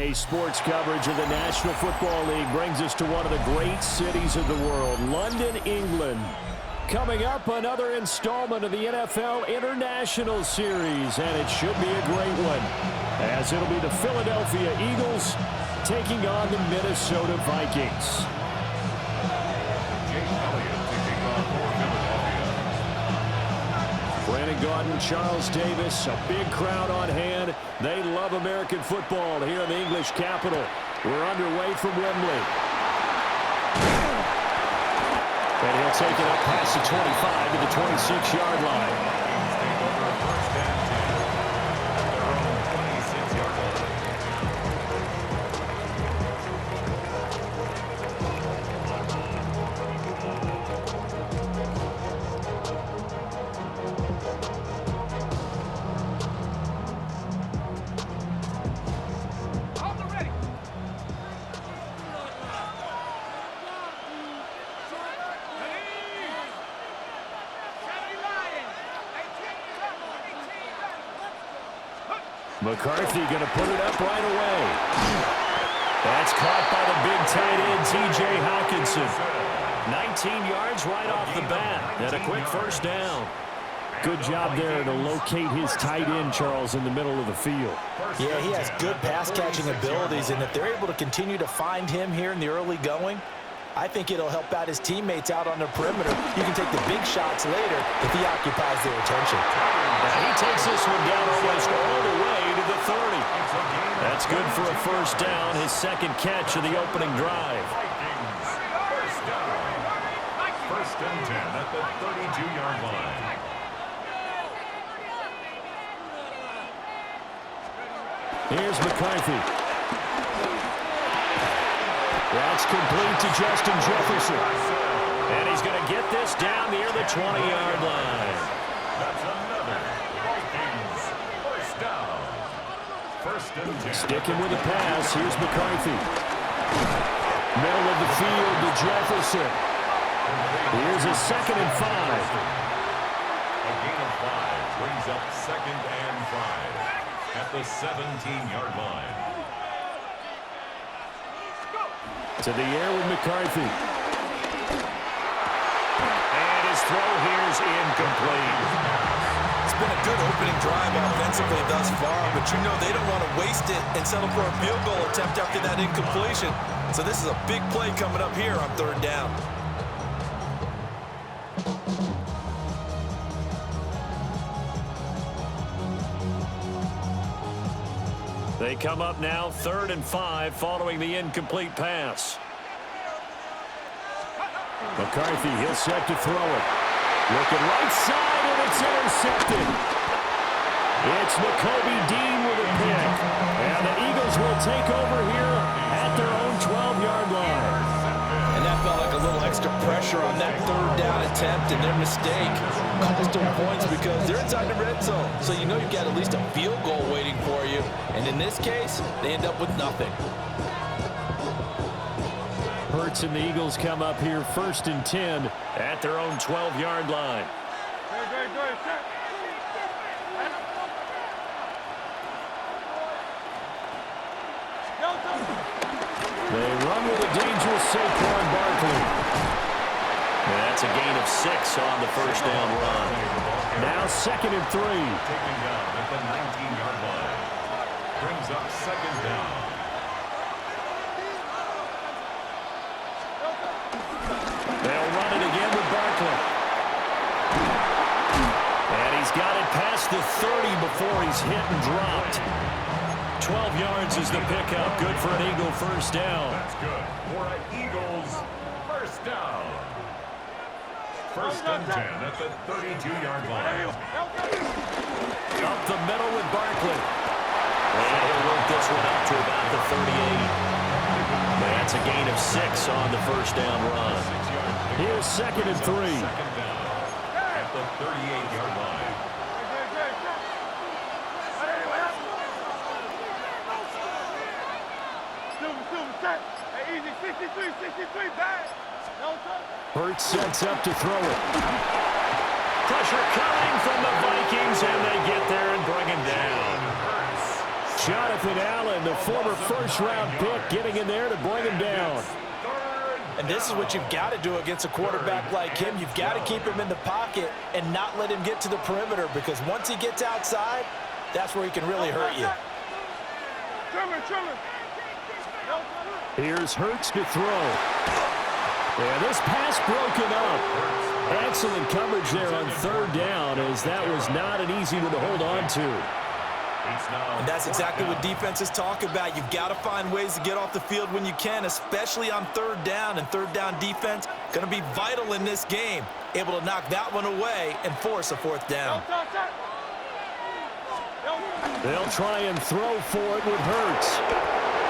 Today's sports coverage of the National Football League brings us to one of the great cities of the world, London, England. Coming up, another installment of the NFL International Series, and it should be a great one, as it'll be the Philadelphia Eagles taking on the Minnesota Vikings. Brandon Gaudin, Charles Davis, a big crowd on hand. They love American football here in the English capital. We're underway from Wembley. And he'll take it up past the 25 to the 26-yard line. McCarthy going to put it up right away. That's caught by the big tight end, T.J. Hockenson. 19 yards right off the bat, and a quick first down. Good job there to locate his tight end, Charles, in the middle of the field. Yeah, he has good pass-catching abilities, and if they're able to continue to find him here in the early going, I think it'll help out his teammates out on the perimeter. You can take the big shots later if he occupies their attention. And he takes this one down almost all the way to the 30. That's good for a first down, his second catch of the opening drive. First and 10 at the 32-yard line. Here's McCarthy. That's complete to Justin Jefferson. And he's going to get this down near the 20-yard line. That's another Vikings first down. First and 10. Sticking with the pass, here's McCarthy. Middle of the field to Jefferson. Here's a 2nd and 5. A gain of 5 brings up 2nd and 5 at the 17-yard line. To the air with McCarthy. And his throw here is incomplete. It's been a good opening drive offensively thus far, but you know they don't want to waste it and settle for a field goal attempt after that incompletion. So this is a big play coming up here on 3rd down. They come up now 3rd and 5 following the incomplete pass. McCarthy, he'll set to throw it. Looking right side, and it's intercepted. It's Nakobe Dean with a pick. And the Eagles will take over here at their own 12-yard line. And that felt like a little extra pressure on that 3rd down attempt, and their mistake cost them points because they're inside the red zone. So you know you've got at least a field goal waiting for you. And in this case, they end up with nothing. Hurts and the Eagles come up here 1st and 10 at their own 12-yard line. They run with a dangerous Saquon Barkley. And that's a gain of 6 on the first down run. Now 2nd and 3. Taken down at the 19-yard line. Brings up 2nd down. They'll run it again with Barkley. And he's got it past the 30 before he's hit and dropped. 12 yards is the pickup. Good for an Eagle first down. That's good for an Eagles first down. 1st and 10 at the 32-yard line. Up the middle with Barkley. And he'll work this one up to about the 38. That's a gain of 6 on the first down run. Here's 2nd and 3. 2nd down at the 38-yard line. Hurts sets up to throw it. Pressure coming from the Vikings, and they get there and bring him down. Jonathan Allen, the former first-round pick, getting in there to bring him down. And this is what you've got to do against a quarterback like him. You've got to keep him in the pocket and not let him get to the perimeter, because once he gets outside, that's where he can really hurt you. Here's Hurts to throw. And this pass broken up. Excellent coverage there on third down, as that was not an easy one to hold on to. And that's exactly what defenses talk about. You've got to find ways to get off the field when you can, especially on third down. And third down defense going to be vital in this game. Able to knock that one away and force a fourth down. They'll try and throw for it with Hurts.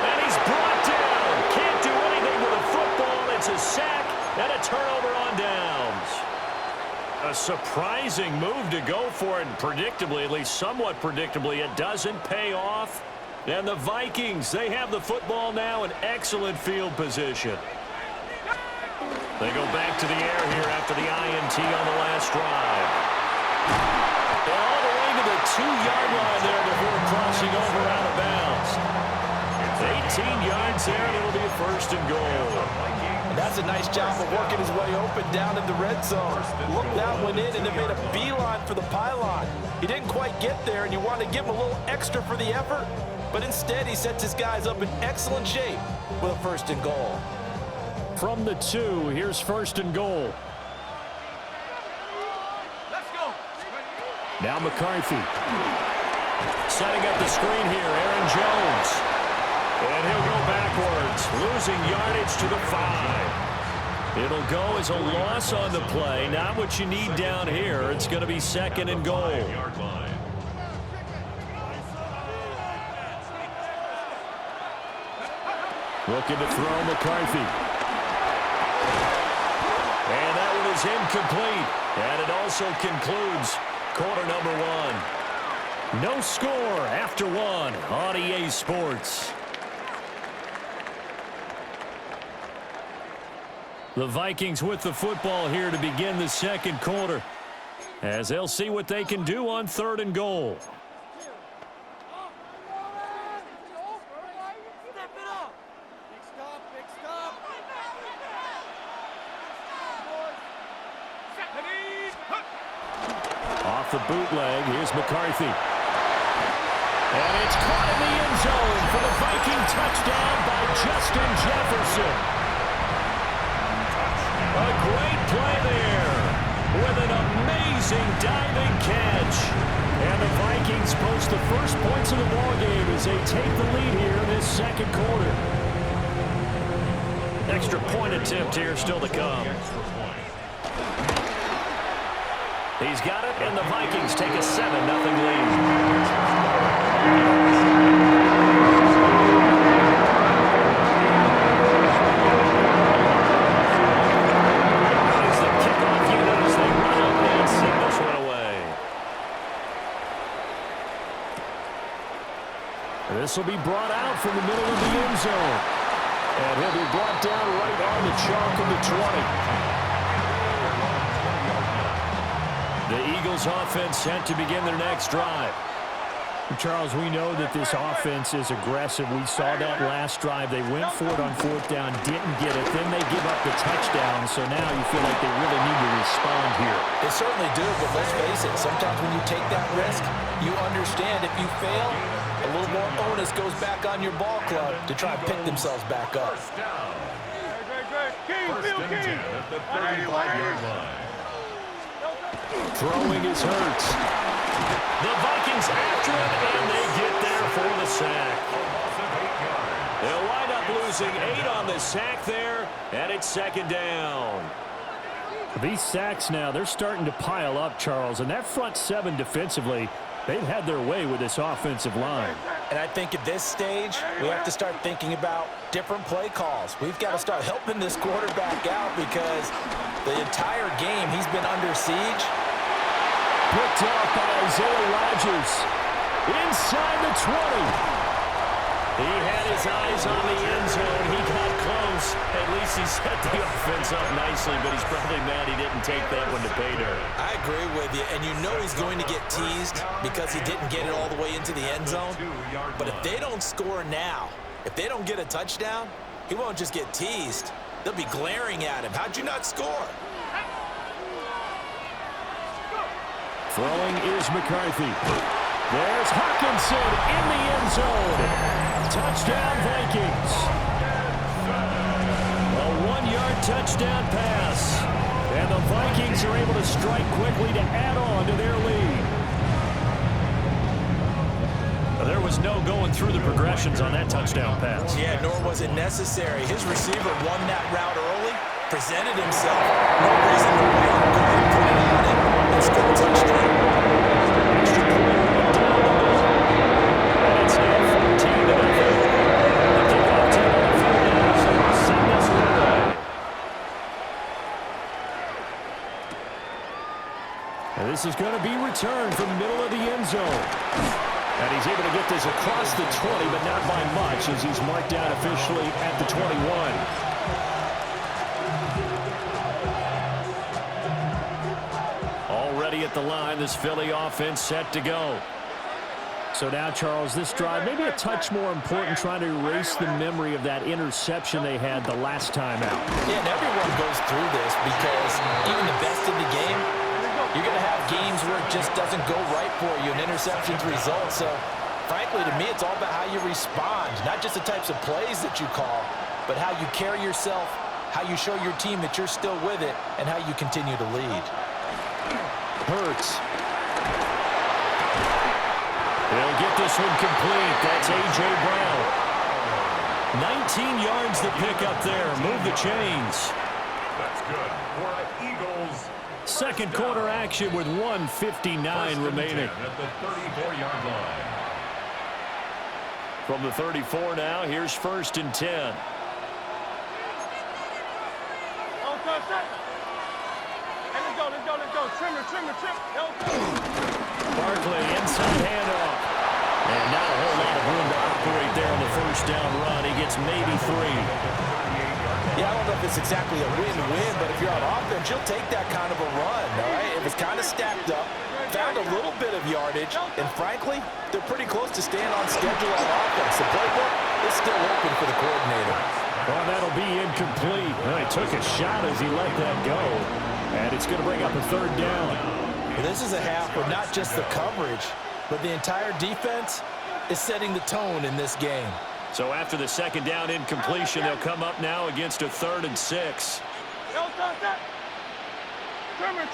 And he's brought down. Can't do anything with a football. It's a sack and a turnover on downs. A surprising move to go for it, and predictably, at least somewhat predictably, it doesn't pay off. And the Vikings, they have the football now in excellent field position. They go back to the air here after the INT on the last drive. All the way to the 2-yard line there before crossing over out of bounds. 18 yards there, and it'll be a first and goal. That's a nice job of working his way open down in the red zone. Looked that one in and then made a beeline for the pylon. He didn't quite get there, and you want to give him a little extra for the effort, but instead he sets his guys up in excellent shape with a first and goal. From the 2, here's first and goal. Let's go. Now McCarthy. Setting up the screen here, Aaron Jones. And he'll go backwards, losing yardage to the 5. It'll go as a loss on the play. Not what you need down here. It's going to be second and goal. Looking to throw McCarthy. And that one is incomplete. And it also concludes quarter number 1. No score after 1 on EA Sports. The Vikings with the football here to begin the second quarter, as they'll see what they can do on third and goal. Off the bootleg, here's McCarthy. And it's caught in the end zone for the Viking touchdown by Justin Jefferson. A great play there with an amazing diving catch. And the Vikings post the first points of the ballgame as they take the lead here in this second quarter. Extra point attempt here still to come. He's got it, and the Vikings take a 7-0 lead. This will be brought out from the middle of the end zone. And he'll be brought down right on the chalk of the 20. The Eagles offense set to begin their next drive. Charles, we know that this offense is aggressive. We saw that last drive. They went for it on fourth down, didn't get it. Then they give up the touchdown. So now you feel like they really need to respond here. They certainly do, but let's face it. Sometimes when you take that risk, you understand if you fail, a little more onus goes back on your ball club to try and pick themselves back up. First and 10 at the 35-yard line. Throwing is Hurts. The Vikings after him, and they get there for the sack. They'll wind up losing 8 on the sack there, and it's second down. These sacks now, they're starting to pile up, Charles, and that front 7 defensively, they've had their way with this offensive line. And I think at this stage, we have to start thinking about different play calls. We've got to start helping this quarterback out because the entire game he's been under siege. Picked off by Isaiah Rodgers. Inside the 20. He had his eyes on the end zone. He got close, At least he set the offense up nicely, but he's probably mad he didn't take that one to pay dirt. I agree with you, and you know he's going to get teased because he didn't get it all the way into the end zone. But if they don't score now, if they don't get a touchdown, he won't just get teased. They'll be glaring at him. How'd you not score? Throwing is McCarthy. There's Hawkinson in the end zone. Touchdown, Vikings. A 1-yard touchdown pass. And the Vikings are able to strike quickly to add on to their lead. There was no going through the progressions on that touchdown pass. Yeah, nor was it necessary. His receiver won that route early, presented himself. No reason to wait. Go ahead and put it on him and score a touchdown. Extra point down the middle. And it's now 14-0. The kickoff team on the field is send us away. And this is going to be returned from the middle of the end zone. And he's able to get this across the 20, but not by much, as he's marked down officially at the 21. Already at the line, this Philly offense set to go. So now, Charles, this drive, maybe a touch more important, trying to erase the memory of that interception they had the last time out. Yeah, and everyone goes through this because even the best in the game, you're going to have games where it just doesn't go right for you, and interceptions result. So, frankly, to me, it's all about how you respond, not just the types of plays that you call, but how you carry yourself, how you show your team that you're still with it, and how you continue to lead. Hurts. They'll get this one complete. That's A.J. Brown. 19 yards the pick up there. Move the chains. That's good for an Eagles. Second quarter action with 1:59 remaining. At the 34-yard line. From the 34 now, here's 1st and 10. Let's go. Trimmer. Barkley, inside handoff. And not a whole lot of room to operate there on the first down run. He gets maybe 3. Yeah, I don't know if it's exactly a win-win, but if you're on offense, you'll take that kind of a run, all right? It was kind of stacked up, found a little bit of yardage, and frankly, they're pretty close to staying on schedule on offense. The playbook is still open for the coordinator. Well, that'll be incomplete. Well, he took a shot as he let that go, and it's going to bring up a 3rd down. Well, this is a half where not just the coverage, but the entire defense is setting the tone in this game. So after the 2nd down incompletion, they'll come up now against a 3rd and 6. Trimmer.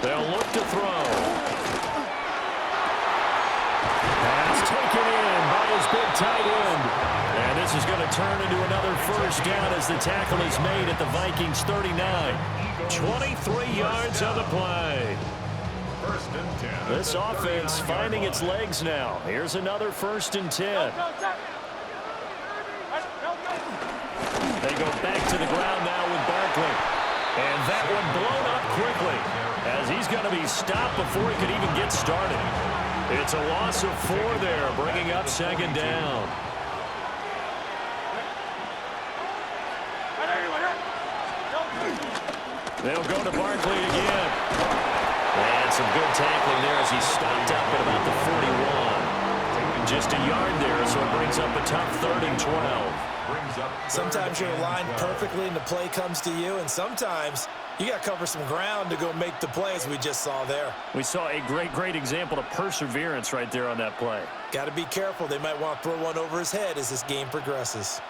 They'll look to throw. That's taken in by his big tight end. And this is going to turn into another 1st down as the tackle is made at the Vikings 39. 23 yards on the play. 1st and 10. This offense finding its legs now. Here's another 1st and 10. They go back to the ground now with Barkley. And that one blown up quickly as he's going to be stopped before he could even get started. It's a loss of 4 there, bringing up 2nd down. They'll go to Barkley again. And some good tackling there as he stopped up at about the 41. Just a yard there, so it brings up a tough 3rd and 12. Sometimes you're aligned perfectly and the play comes to you, and sometimes you got to cover some ground to go make the play, as we just saw there. We saw a great example of perseverance right there on that play. Got to be careful. They might want to throw one over his head as this game progresses.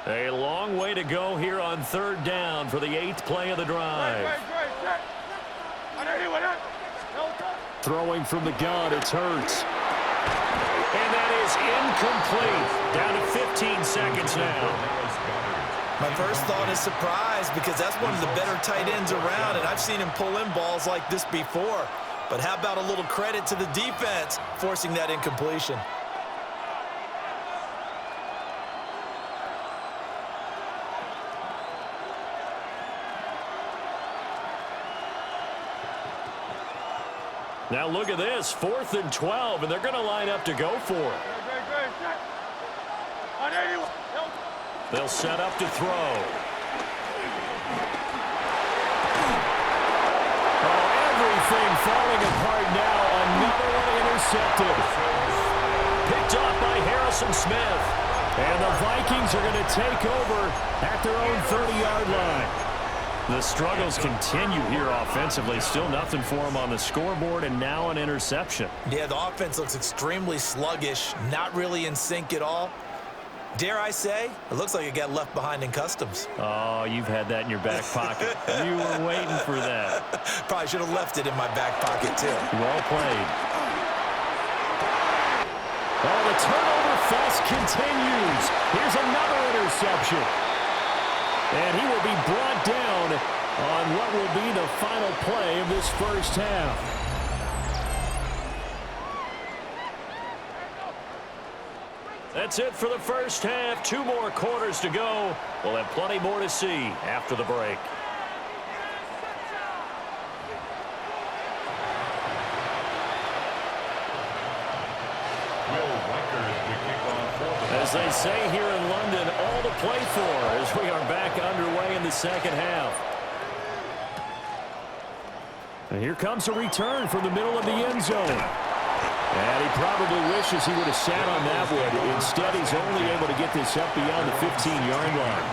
A long way to go here on 3rd down for the 8th play of the drive. Throwing from the gun, it's Hurts. And that is incomplete. Down to 15 seconds now. My first thought is surprise, because that's one of the better tight ends around, and I've seen him pull in balls like this before. But how about a little credit to the defense forcing that incompletion? Now look at this, 4th and 12, and they're going to line up to go for it. They'll set up to throw. Oh, everything falling apart now. Another one intercepted. Picked off by Harrison Smith. And the Vikings are going to take over at their own 30-yard line. The struggles continue here offensively. Still nothing for them on the scoreboard, and now an interception. Yeah, the offense looks extremely sluggish, not really in sync at all. Dare I say, it looks like it got left behind in customs. Oh, you've had that in your back pocket. You were waiting for that. Probably should have left it in my back pocket, too. Well played. Oh, the turnover fest continues. Here's another interception. And he will be brought down on what will be the final play of this first half. That's it for the first half. 2 more quarters to go. We'll have plenty more to see after the break. As they say here in London, all to play for as we are back underway in the second half. And here comes a return from the middle of the end zone. And he probably wishes he would have sat on that one. Instead, he's only able to get this up beyond the 15-yard line.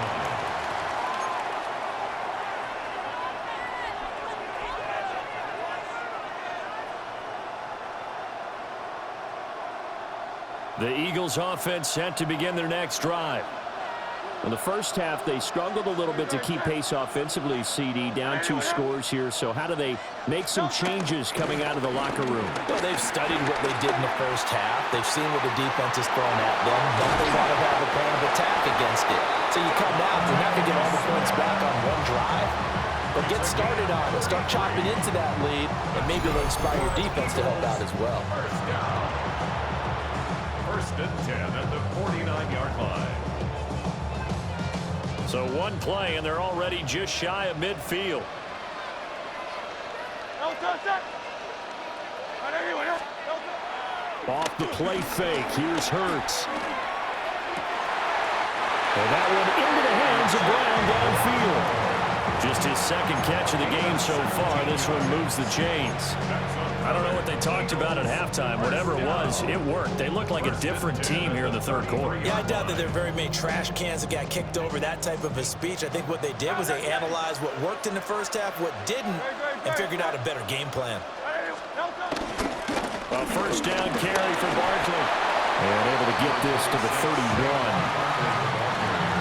The Eagles offense set to begin their next drive. In the first half, they struggled a little bit to keep pace offensively, CD, down 2 scores here. So how do they make some changes coming out of the locker room? Well, they've studied what they did in the first half. They've seen what the defense is throwing at them. Then they want to have a plan of attack against it. So you come out, you're not going to get all the points back on one drive. But get started on it. Start chopping into that lead, and maybe it'll inspire your defense to help out as well. First down. First and 10 at the 49-yard line. So one play, and they're already just shy of midfield. Off the play fake. Here's Hurts. And that one into the hands of Brown downfield. Just his second catch of the game so far. This one moves the chains. I don't know what they talked about at halftime. Whatever it was, it worked. They looked like a different team here in the third quarter. Yeah, I doubt that there are very many trash cans that got kicked over, that type of a speech. I think what they did was they analyzed what worked in the first half, what didn't, and figured out a better game plan. A first down carry for Barkley. And able to get this to the 31.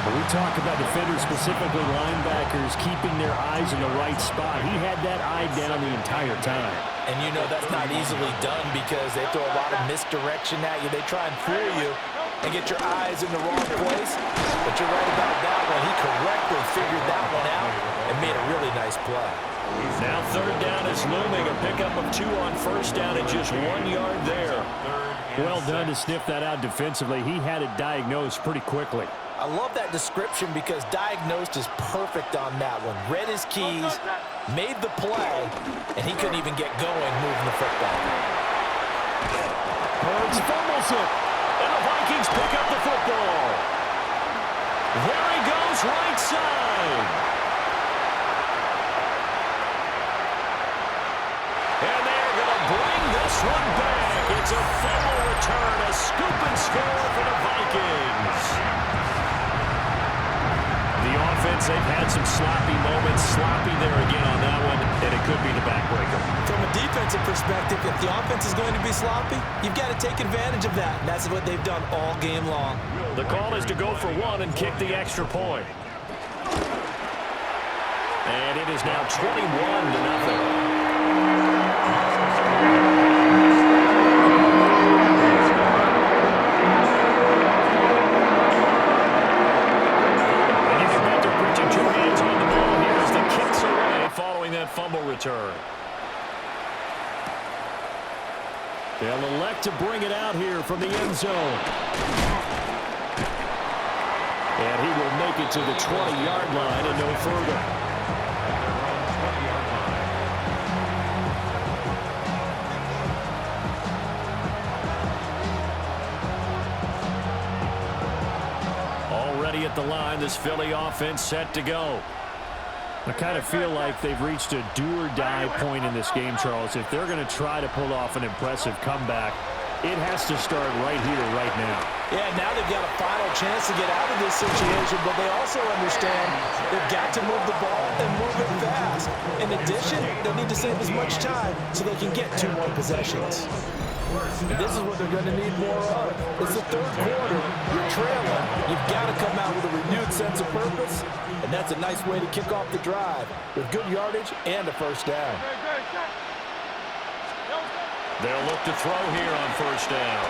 When we talk about defenders, specifically linebackers, keeping their eyes in the right spot, he had that eye down the entire time. And you know that's not easily done because they throw a lot of misdirection at you. They try and fool you and get your eyes in the wrong place. But you're right about that one. He correctly figured that one out and made a really nice play. Now third down is looming. A pickup of 2 on first down and just 1 yard there. Well done to sniff that out defensively. He had it diagnosed pretty quickly. I love that description because diagnosed is perfect on that one. Read his keys, made the play, and he couldn't even get going moving the football. Hurts fumbles it, and the Vikings pick up the football. There he goes, right side. And they're going to bring this one back. It's a fumble return, a scoop and score for the Vikings. The offense, they've had some sloppy moments. Sloppy there again on that one, and it could be the backbreaker. From a defensive perspective, if the offense is going to be sloppy, you've got to take advantage of that. And that's what they've done all game long. The call is to go for 1 and kick the extra point. And it is now 21-0. Fumble return. They'll elect to bring it out here from the end zone. And he will make it to the 20-yard line and no further. at the line. This Philly offense set to go. I kind of feel like they've reached a do-or-die point in this game, Charles. If they're going to try to pull off an impressive comeback, it has to start right here, right now. Yeah, now they've got a final chance to get out of this situation, but they also understand they've got to move the ball and move it fast. In addition, they need to save as much time so they can get 2 more possessions. And this is what they're going to need more of. It's the third quarter. You're trailing. You've got to come out with a renewed sense of purpose, and that's a nice way to kick off the drive with good yardage and a first down. They'll look to throw here on first down.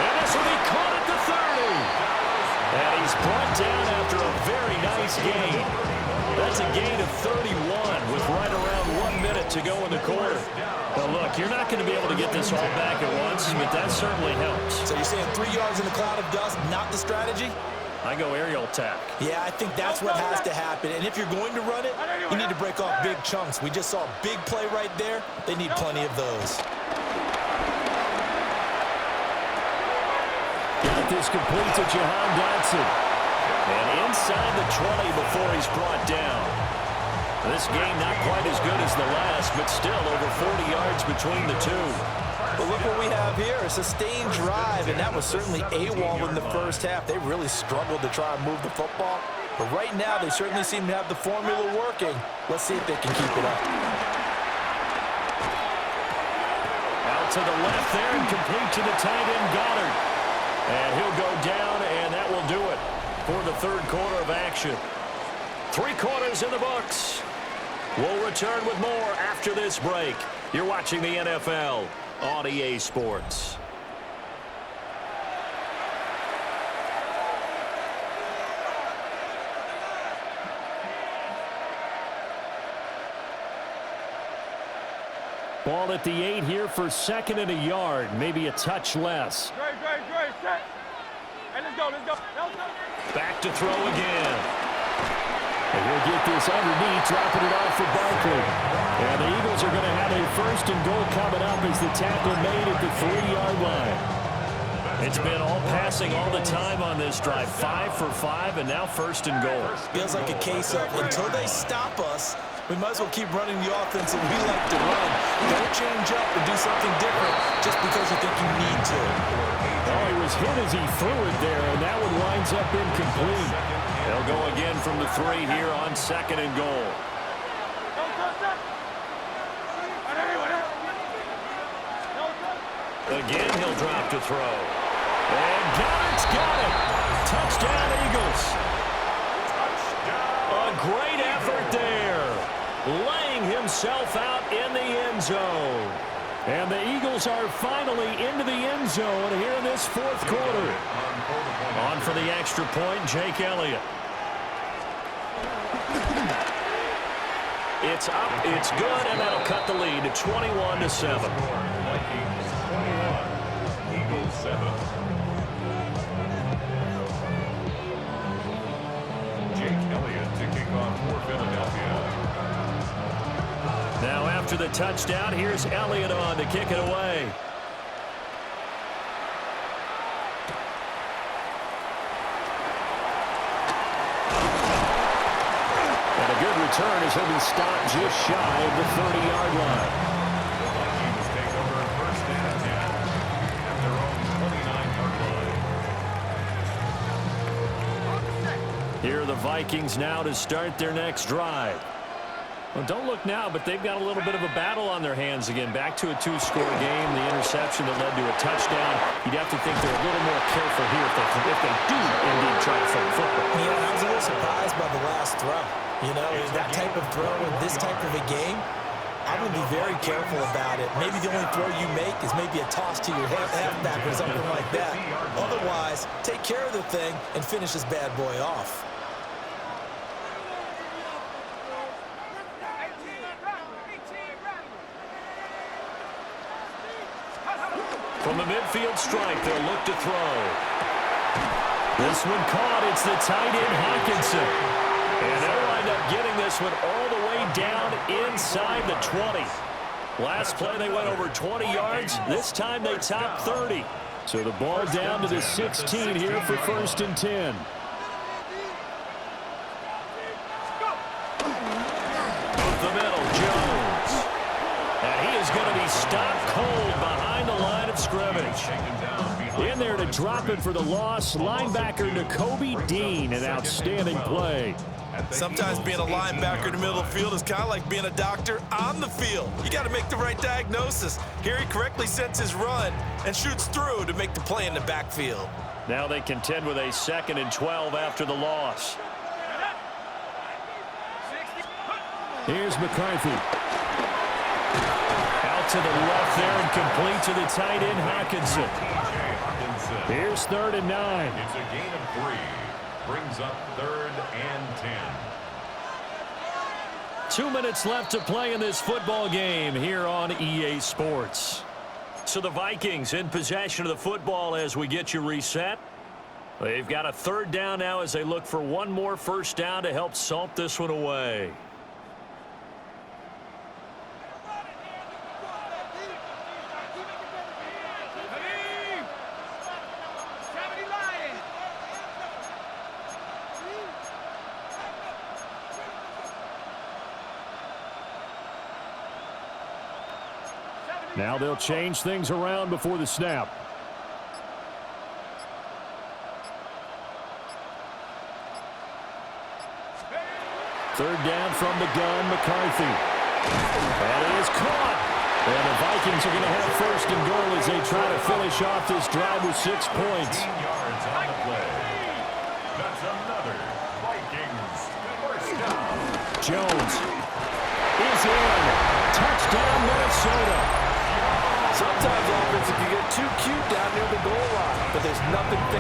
And this will be caught at the 30. And he's brought down after a very nice gain. That's a gain of 31 with right around 1 minute to go in the quarter. Now, look, you're not going to be able to get this all back at once, but that certainly helps. So you're saying 3 yards in a cloud of dust, not the strategy? I go aerial attack. Yeah, I think that's what has to happen. And if you're going to run it, you need to break off big chunks. We just saw a big play right there. They need plenty of those. Got this complete to Jahan Dotson. And inside the 20 before he's brought down. This game not quite as good as the last, but still over 40 yards between the two. But look what we have here, a sustained drive, and that was certainly AWOL in the first half. They really struggled to try and move the football. But right now, they certainly seem to have the formula working. Let's see if they can keep it up. Out to the left there and complete to the tight end, Goddard. And he'll go down, and that will do it for the third quarter of action. 3 quarters in the books. We'll return with more after this break. You're watching the NFL on EA Sports. Ball at the 8 here for 2nd and a yard, maybe a touch less. Great, set. Hey, let's go. Back to throw again. And he'll get this underneath, dropping it off for Barkley. And the Eagles are going to have a 1st and goal coming up as the tackle made at the 3-yard line. It's been all passing all the time on this drive. 5 for 5, and now 1st and goal. Feels like a case of until they stop us, we might as well keep running the offense that we like to run. Don't change up and do something different just because you think you need to. Oh, he was hit as he threw it there, and that one winds up incomplete. They'll go again from the 3 here on 2nd and goal. Again, he'll drop to throw. And Goddard's got it. Touchdown, Eagles. A great effort there. Laying himself out in the end zone. And the Eagles are finally into the end zone here in this 4th quarter. On for the extra point, Jake Elliott. It's up, it's good, and that'll cut the lead to 21-7. Vikings 21, Eagles 7. Jake Elliott to kick off for Philadelphia. Now after the touchdown, here's Elliott on to kick it away. And a good return as he'll be stopped just shy of the 30-yard line. The Vikings take over 1st and 10 at their own 29-yard line. Here are the Vikings now to start their next drive. Well, don't look now, but they've got a little bit of a battle on their hands again. Back to a 2-score game, the interception that led to a touchdown. You'd have to think they're a little more careful here if they do indeed try to throw the football. Yeah, I was a little surprised by the last throw. You know, that type of throw in this type of a game, I'm going to be very careful about it. Maybe the only throw you make is maybe a toss to your halfback or something like that. Otherwise, take care of the thing and finish this bad boy off. From the midfield stripe, they'll look to throw. This one caught. It's the tight end, Hawkinson. And they'll wind up getting this one all the way down inside the 20. Last play, they went over 20 yards. This time, they topped 30. So the ball down to the 16 here for 1st and 10. Up the middle, Jones. And he is going to be stopped cold behind the line of scrimmage. In there to drop it for the loss, linebacker Nakobe Dean, an outstanding play. Sometimes being a linebacker in the middle of the field is kind of like being a doctor on the field. You got to make the right diagnosis. Here he correctly sets his run and shoots through to make the play in the backfield. Now they contend with a 2nd and 12 after the loss. Here's McCarthy. Out to the left there and complete to the tight end, Hawkinson. Here's 3rd and 9. It's a gain of 3. Brings up 3rd and 10. 2 minutes left to play in this football game here on EA Sports. So the Vikings in possession of the football as we get you reset. They've got a 3rd down now as they look for one more 1st down to help salt this one away. Now they'll change things around before the snap. Third down from the gun, McCarthy. And it is caught. And the Vikings are going to have 1st and goal as they try to finish off this drive with 6 points. 15 yards on the play. That's another Vikings 1st down. Jones is in. Touchdown, Minnesota. Sometimes offense can get too cute down near the goal line, but there's nothing